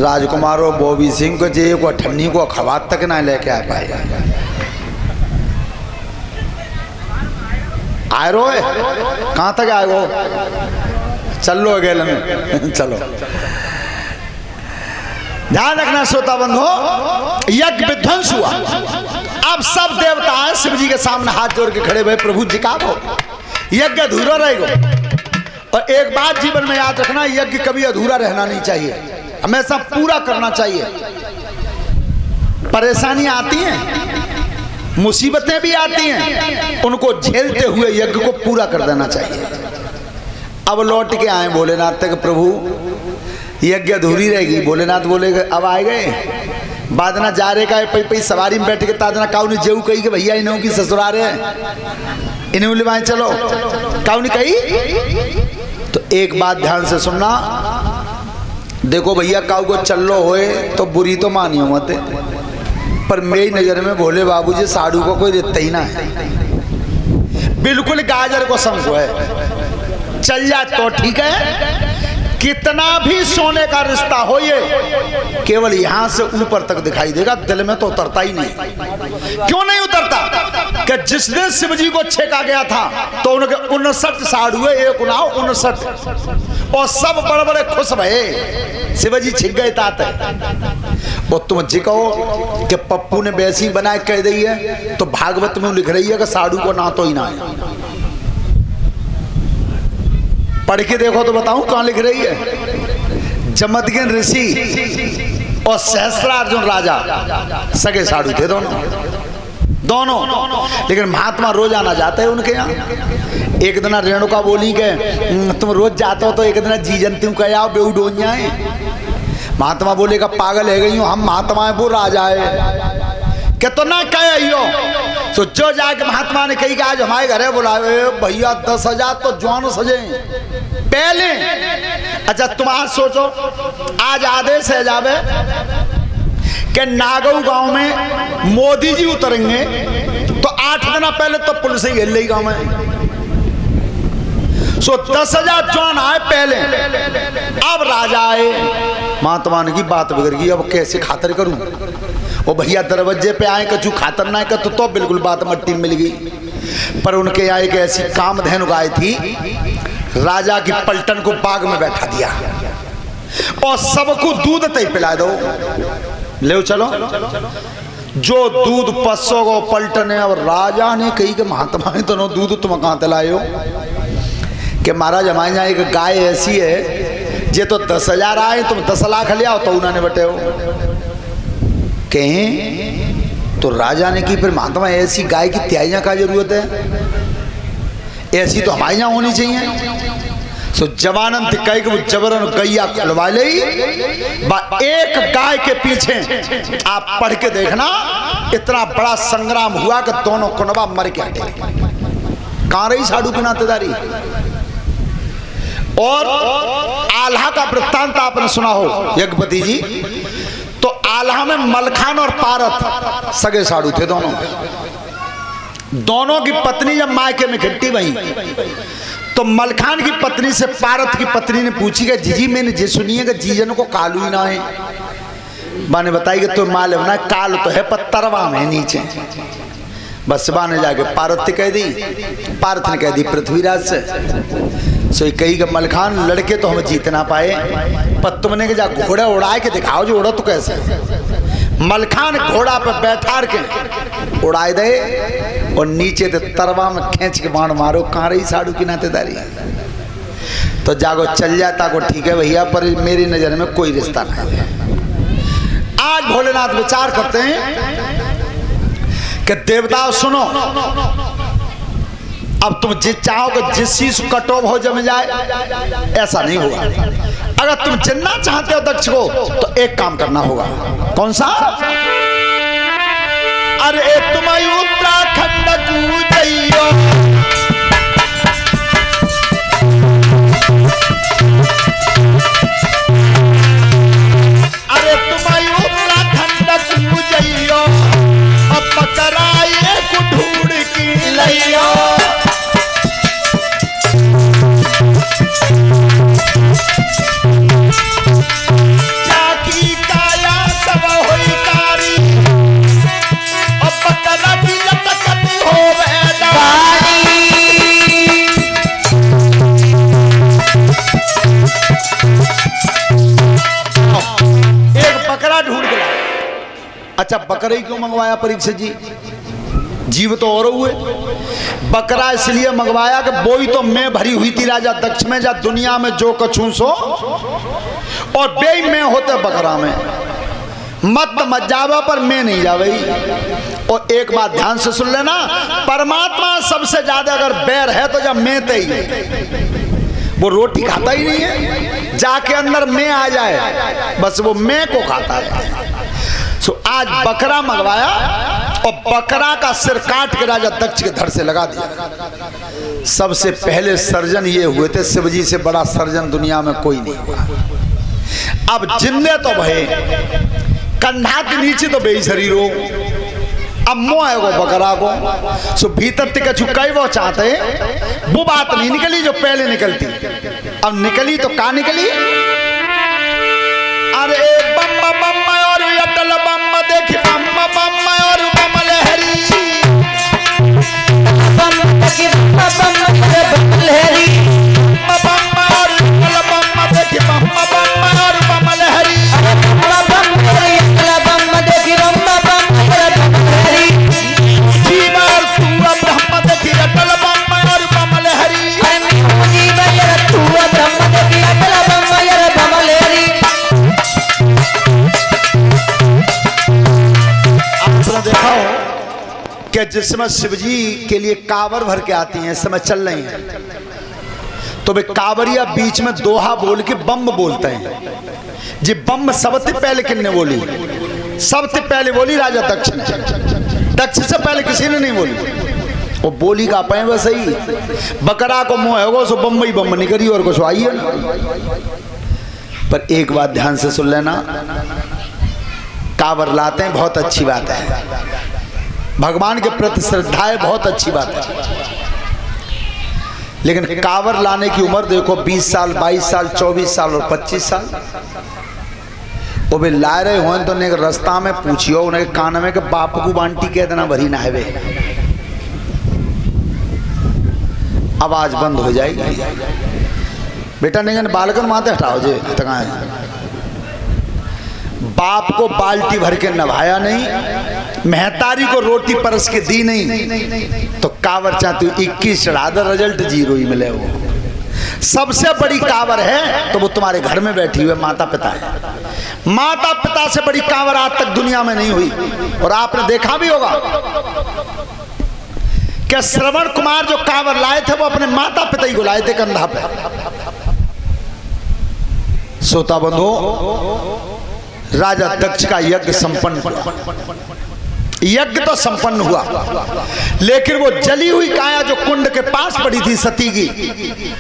राजकुमारों बॉबी सिंह को जे को ठन्नी को खवात तक ना लेके आ पाए। आए रो कहाँ तक आए वो? चलो अकेले में चलो। ध्यान रखना श्रोता बंधो, यज्ञ विध्वंस हुआ। अब सब देवता शिव जी के सामने हाथ जोड़ के खड़े हुए, प्रभु जी का हो यज्ञ अधूरा रहेगा। और एक बात जीवन में याद रखना, यज्ञ कभी अधूरा रहना नहीं चाहिए, हमेशा पूरा करना चाहिए। परेशानियां आती हैं, मुसीबतें भी आती हैं, उनको झेलते हुए यज्ञ को पूरा कर देना चाहिए। अब लौट के आए भोलेनाथ तक, प्रभु यज्ञ अधूरी रहेगी। भोलेनाथ बोले अब आए गए, बादना जा रहे का पई पई सवारी में बैठ के तादना काऊ ने जेऊ कही कि भैया इन्हों की ससुराल है, इन्हें लिवाएं चलो। काऊ ने कही तो एक बात ध्यान से सुनना, देखो भैया काऊ को चलो होए तो बुरी तो मानियो मत, पर मेरी नजर में भोले बाबू जी साड़ू को कोई देता ही ना है, बिल्कुल गाजर को समझो है। चल जा तो ठीक है, कितना भी सोने का रिश्ता हो ये केवल यहां से ऊपर तक दिखाई देगा, दिल में तो उतरता ही नहीं। क्यों नहीं उतरता? कि जिस दिन शिव जी को छेका गया था तो उनके 59 साड़ हुए, एक उनाव 59, और सब बड़े बड़े खुश भये शिव जी छिक गए तात। वो तुम जी कहो कि पप्पू ने वैसी बनाए कह दी है, तो भागवत में लिख रही है कि साड़ू को ना तो ही ना है। पढ़ के देखो तो बताऊं कहां लिख रही है। जमदग्नि ऋषि और सहस्त्रार्जुन राजा सगे साधु थे दोनों। लेकिन महात्मा रोज आना जाते हैं उनके यहाँ। एक दिन रेणुका बोली के तुम रोज जाते हो तो एक दिन जी जनती हूँ कह आओ बेऊ डोन जाए। महात्मा बोले का पागल है गई हूँ, हम महात्मा है वो राजा है क्या? तो ना कह तो जो जाके महात्मा ने कही कि आज हमारे घर बुलाए भैया 10,000 तो जवान सजे पहले। अच्छा तुम आज सोचो, आज आदेश है जावे कि नागऊ गांव में मोदी जी उतरेंगे तो 8 दिन पहले तो पुलिस ही हिल रही गांव में। सो 10,000 जवान आए पहले, अब राजा आए। महात्मा ने की बात बिगड़ गई, अब कैसे खातर करूं? वो भैया दरवाजे पे आए कचू खातर ना कर तो बिल्कुल बात मट्टी में मिल गई। पर उनके यहाँ एक ऐसी कामधेनु गाय थी, राजा की पलटन को बाग में बैठा दिया और सबको दूध तय पिला दो, ले चलो। जो दूध 500 को पलटन है। और राजा ने कही कि महात्मा ने तो दूध तुम कहाँ तलाए हो? कि महाराज हमारे यहाँ एक गाय ऐसी है जे तो 10,000 आए, तुम 10 लाख ले आओ तो उन्होंने बटे हो। कहें तो राजा ने की फिर महात्मा ऐसी गाय की त्याइयां का जरूरत है, ऐसी तो हमारे यहाँ होनी चाहिए। सो जवानंत कह के वो जबरन गैया खुलवा ले। एक गाय के पीछे आप पढ़ के देखना, इतना बड़ा संग्राम हुआ कि दोनों कुनबा मर के हटे। कहां रही साधु की नातेदारी? और आल्हा का वृत्तांत आपने सुना हो यज्ञपति जी। तो आल्हा में मलखान और पारथ सगे साधु थे दोनों की पत्नी जब मायके में खट्टी वही, तो मलखान की पत्नी से पारथ की पत्नी ने पूछी कि जीजी मैंने जी सुनी है कि जीजन को कालू ही ना है। बा ने बताई कि तो मालूम ना काल तो है पत्तरवा में नीचे। बस बा ने जाके पारथ ने कह दी, पारथ ने कह दी पृथ्वीराज से। सो ये कही कि मलखान लड़के तो हम जीत ना पाए, पर तुमने के जा घोड़ा उड़ा के दिखाओ जो उड़ा तो कैसे। मलखान घोड़ा पर बैठा के उड़ाए दे और नीचे तो तरवा में खींच के बाण मारो। कहाँ रही साधु की नातेदारी? तो जागो चल जाता को ठीक है भैया, पर मेरी नजर में कोई रिश्ता नहीं है। आज भोलेनाथ विचार करते हैं कि देवताओं सुनो, अब तुम जिस चाहो कि जिस चीज कटोब हो जम जाए, ऐसा नहीं होगा। अगर तुम जितना चाहते हो दक्ष को तो एक काम करना होगा। कौन सा? अरे तुम उत्तराखंड कूदैयो, अरे तुम उत्तराखंड कूदैयो, अब पकड़ाए को ढूंढ की लइयो। जाकी अच्छा बकरे क्यों मंगवाया परीक्षित जी? जीव तो और हुए। बकरा इसलिए मंगवाया कि बोई तो मैं भरी हुई थी राजा दक्ष में, जा दुनिया में जो कछू सो और बेई में होते बकरा में, मत जावा पर मैं नहीं जावई। और एक बात ध्यान से सुन लेना, परमात्मा सबसे ज्यादा अगर बैर है तो जब मैं ते ही, वो रोटी खाता ही नहीं है, जाके अंदर मैं आ जाए बस वो मैं को खाता है। सो आज बकरा मंगवाया और बकरा का सिर काट के राजा दक्ष के धड़ से लगा दिया। सबसे पहले सर्जन ये हुए थे, शिवजी से बड़ा सर्जन दुनिया में कोई नहीं हुआ। अब जिंदे तो भय, कंधा के नीचे तो बेई शरीर हो, अब मोह को बकरा को सो भीतर तिका चुकाई वो चाहते, वो बात नहीं निकली जो पहले निकलती। अब निकली तो का निकली, अरे बम बम और अटल बम देखी बम बम और बम लहरी, बम देखी बम लहरी, बम और अटल बम देखी बम और बम लहरी, बम देखी बम लहरी, जीव और तू ब्रह्म देखी अटल बम और बम लहरी, जीव और तू ब्रह्म देखी अटल बम और बम लहरी। देखा हो कि जिस समय शिवजी के लिए कांवर भर के आती हैं, इस समय चल रही हैं, तो वे कांवरिया बीच में दोहा बोल के बम बोलते हैं। जी बम सबसे पहले किसने बोली? सबसे पहले बोली राजा दक्ष ने, दक्ष से पहले किसी ने नहीं बोली। वो बोली का पाए वह सही, बकरा को मुंह है सो बम ही बम नहीं करी और कुछ आई है ना। पर एक बात ध्यान से सुन लेना, कांवर लाते हैं बहुत अच्छी बात है, भगवान के प्रति श्रद्धा है बहुत अच्छी बात है, लेकिन कांवर लाने की उम्र देखो 20 साल 22 साल 24 साल और 25 साल। वो भी ला रहे हो तो ने रास्ता में पूछियो उन्हें कान में कि बाप को बांटी कह देना भरी ना है, आवाज बंद हो जाएगी। बेटा नहीं बालकन माते हटाओ जे तक बाप को बाल्टी भर के नभाया नहीं, महतारी को रोटी परस के दी नहीं, तो कांवर चाहती 21 चढ़ा दे रिजल्ट 0 ही मिले। वो सबसे बड़ी कांवर है तो वो तुम्हारे घर में बैठी हुई माता पिता है। माता पिता से बड़ी कांवर आज तक दुनिया में नहीं हुई। और आपने देखा भी होगा कि श्रवण कुमार जो कांवर लाए थे वो अपने माता पिता ही को लाए थे कंधा पे। श्रोता बंधु, राजा दक्ष का यज्ञ संपन्न हुआ, यज्ञ तो संपन्न हुआ, लेकिन वो जली हुई काया जो कुंड के पास पड़ी थी सती की,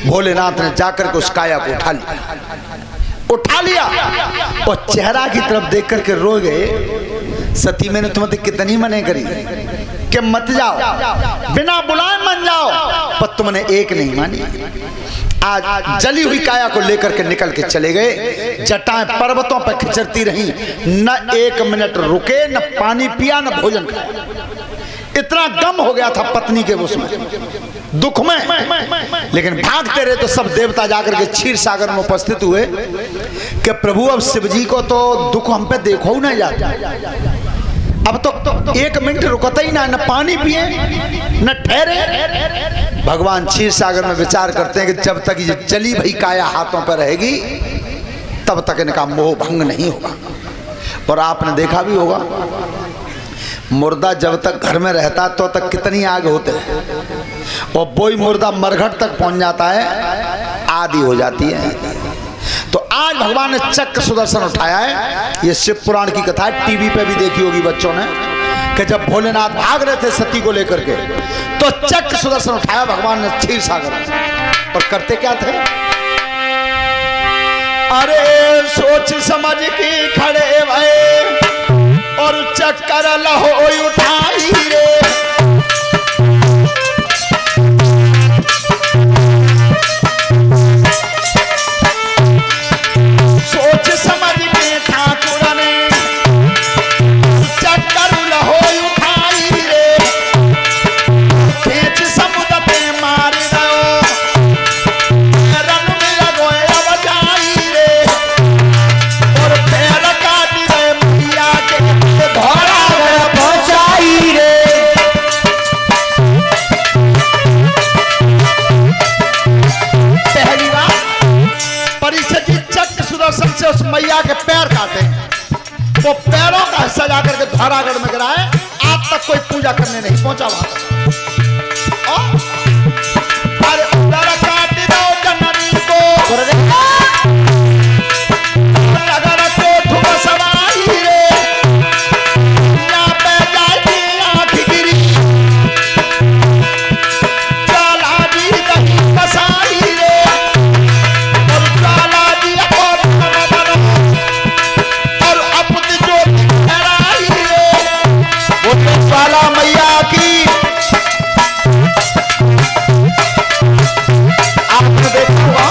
भोलेनाथ ने जाकर के उस काया को उठा लिया और चेहरा की तरफ देख करके रो गए। सती मैंने तुम्हें कितनी मने करी कि मत जाओ, बिना बुलाए मन जाओ, पर तुमने एक नहीं मानी। आज जली हुई काया को लेकर के निकल के चले गए, जटाएं पर्वतों पर खिंचरती रहीं, न 1 मिनट रुके, न पानी पिया, न भोजन खाया। इतना गम हो गया था पत्नी के उसमें दुख में। लेकिन भागते रहे तो सब देवता जाकर के क्षीर सागर में उपस्थित हुए कि प्रभु अब शिवजी को तो दुख हम पे देखो ही नहीं जाता, अब तो 1 मिनट रुकता ही ना, न पानी पिए न ठहरे। भगवान क्षीर सागर में विचार करते हैं कि जब तक ये जली भई काया हाथों पर रहेगी तब तक इनका मोह भंग नहीं होगा। और आपने देखा भी होगा मुर्दा जब तक घर में रहता तो तक कितनी आग होते हैं, और वही मुर्दा मरघट तक पहुंच जाता है, आदि हो जाती है। तो आज भगवान ने चक्र सुदर्शन उठाया है। ये शिव पुराण की कथा है, टीवी पे भी देखी होगी बच्चों ने, कि जब भोलेनाथ भाग रहे थे सती को लेकर के तो चक्र सुदर्शन उठाया भगवान ने क्षीर सागर में। और करते क्या थे, अरे सोच समझ के खड़े भये और चक्कर लहो उठाई रे, सोच समझ के ठाकुर ने चक्कर लहो उठाई रे, खेच समुद्र पे मार दो रन में लगो अब जाई रे, और पैर काट दे मैया के धोरा पैर काटे, वो पैरों का हिस्सा जाकर के धौरागढ़ में गिराए। आज तक कोई पूजा करने नहीं पहुंचा वहां। अरे उधर काट दो जननी को, अगर कोठ में सवाई रे, यहाँ पे जाएगी आँख गिरी, ज्वाला जी कहीं कसाई रे, और ज्वाला जी और अपनी ज्योति फहराई रे। वो तो ज्वाला मैया की आपने देखा होगा,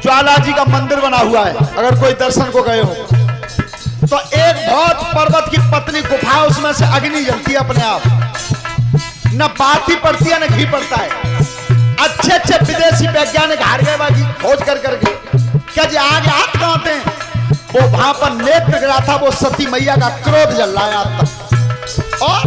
ज्वाला जी का मंदिर बना हुआ है। अगर कोई दर्शन को गए हो तो एक बहुत पर्वत की पतली गुफा, उसमें से अग्नि जलती है अपने आप, न बाती पड़ती है न घी पड़ता है। अच्छे अच्छे विदेशी वैज्ञानिक हार गए बाजी खोज कर करके, क्या जी आगे हाथ कहते हैं। वो वहां पर नेत्र गिरा था, वो सती मैया का क्रोध जल रहा है आज तक। और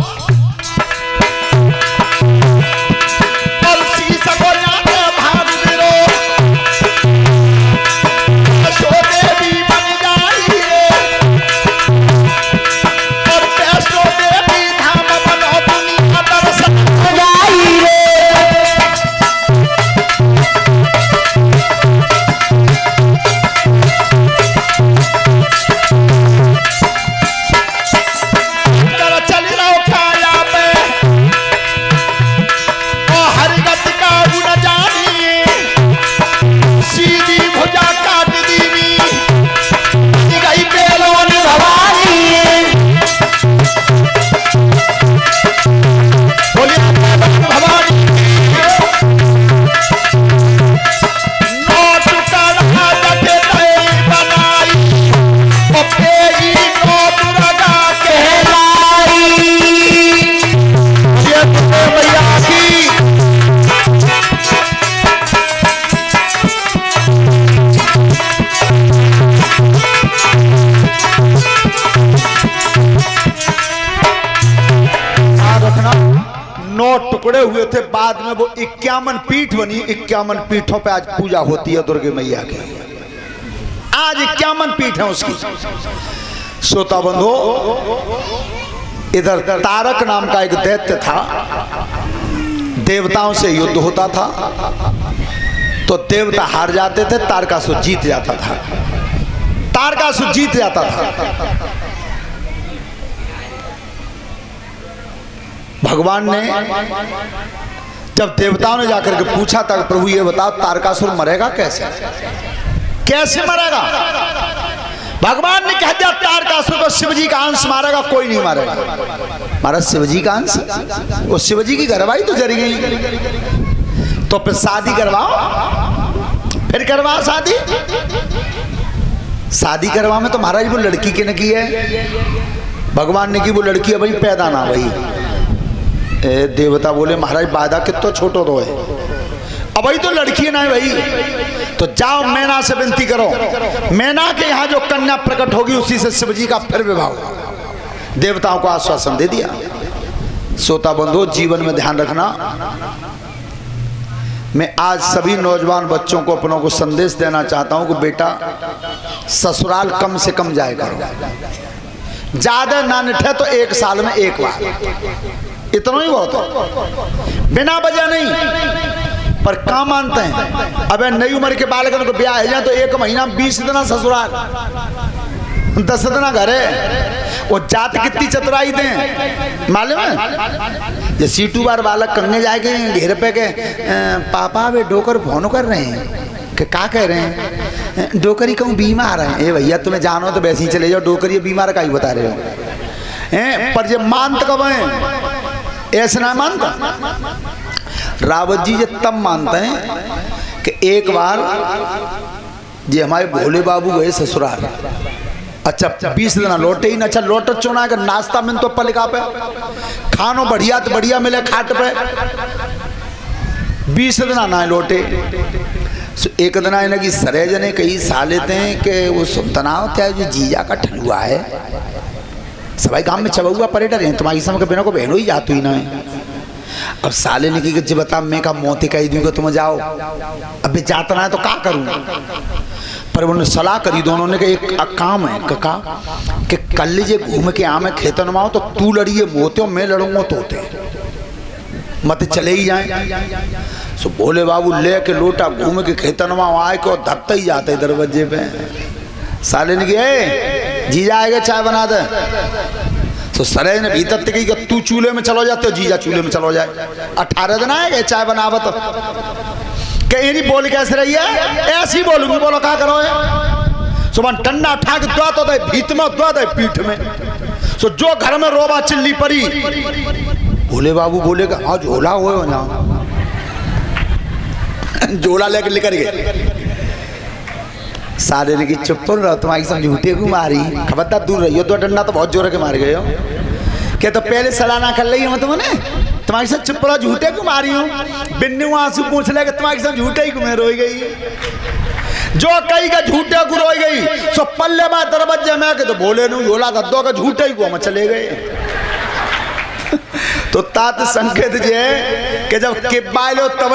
टुकड़े हुए थे, बाद में वो 51 पीठ बनी। 51 पीठों पे आज पूजा होती है दुर्गे मैया की। आज 51 पीठ है उसकी। श्रोता बंधो, इधर तारक नाम का एक दैत्य था, देवताओं से युद्ध होता था तो देवता हार जाते थे, तारकासुर जीत जाता था। तारकासुर जीत जाता था। भगवान ने जब देवताओं ने जाकर के पूछा था, प्रभु ये बताओ तारकासुर मरेगा कैसे, कैसे मरेगा? भगवान ने कह दिया तारकासुर को शिवजी का अंश मारेगा, कोई नहीं मारेगा। महाराज शिवजी का अंश, वो शिवजी की घरवाई तो जरी गई, तो फिर शादी करवाओ, फिर करवाओ शादी। शादी करवा में तो महाराज वो लड़की के न की है, भगवान ने की वो लड़की है भाई पैदा ना भाई। देवता बोले महाराज वादा कितना छोटो तो है, अब भाई तो लड़की ना है भाई, तो जाओ मैना से विनती करो, मैना के यहाँ जो कन्या प्रकट होगी उसी से शिवजी का फिर विवाह। देवताओं को आश्वासन दे दिया। श्रोता बंधु, जीवन में ध्यान रखना, मैं आज सभी नौजवान बच्चों को अपनों को संदेश देना चाहता हूं कि बेटा ससुराल कम से कम जाए करो, ज्यादा ना निठे तो 1 साल में 1 बार, इतना ही बहुत है, बिना वजह नहीं। पर काम मानते हैं, अबे नई उम्र के बालकन को ब्याह है जाए तो 1 महीना 20 दिन ससुराल, 10 दिन घर है। वो जात कितनी चतुराई दें मालूम है? ये सीटू बार बालक करने जाएंगे घेर पे के पापा वे डोकर फोन कर रहे हैं कि क्या कह रहे हैं, डोकरी कहूँ बीमार है। ए भैया तुम्हें जानो तो वैसे ही चले जाओ, डोकरी बीमार का ही बता रहे हो। पर ये मानत कब है, ऐसा ना मानता। रावत जी ये तब मानते हैं कि एक बार जे हमारे भोले बाबू गए ससुराल, अच्छा 20 दिन लौटे ही ना, अच्छा लौट चुना कर नाश्ता में तो पलिका पे खानो बढ़िया तो बढ़िया मिले खाट पे, 20 दिन ना लौटे। एक दिन आए लगी सरे जने कहीं सा लेते हैं कि वो सुनतनाव क्या जो जीजा का ठलुआ है, सबाई गांव में चबुआ परेटर हैं, तुम्हारी समय के बिना को बहनों ही जाती ही ना है। अब साले ने की बता मैं का मोती कही दूंगा तुम जाओ, अब जातना है तो क्या करूं? पर उन्होंने सलाह करी दोनों ने कि एक काम है कका कि कल लीजिए घूम के आमे खेतन में आओ तो तू लड़िए मोते हो, मैं लड़ूंगा तोते, मत चले ही जाए। सो भोले बाबू ले के लोटा घूम के खेतन में आए को धकते ही जाते दरवाजे पे। साले ने कहा जीजा आएगा चाय बना दे। तो सरे ने भीतर तक कि तू चूल्हे में चलो जाते हो, जीजा चूल्हे में चलो जाए। 18 दिन आएगा चाय बनावत कहीं नहीं बोल कैसे रही है, ऐसी बोलूंगी। बोलो क्या करो है सुबह टंडा उठा के दुआ तो दे भीत में दुआ दे पीठ में। सो जो घर में रोबा चिल्ली पड़ी, भोले बाबू बोले का हाँ झोला हो ना, झोला लेकर लेकर गए। सारे ने की चुप रहो, तुम्हारी सब झूठे को मारी, खबरदार दूर रहियो, दो डंडा तो बहुत जोर के मार गए हो। क्या तो पहले सलाना कर ली हो तुमने, तुम्हारी सब चुप रहो, झूठे को मारी हूँ। बिन्नू आंसू पूछ ले तुम्हारी सब झूठे ही को मैं रोई गई, जो कई का झूठे को रोई गई। सो पल्ले में दरवाजे में के तो बोले नू झोला गद्दो का झूठे ही को हम चले गए। तो तात संकेत जे कि जब किबाइलो तब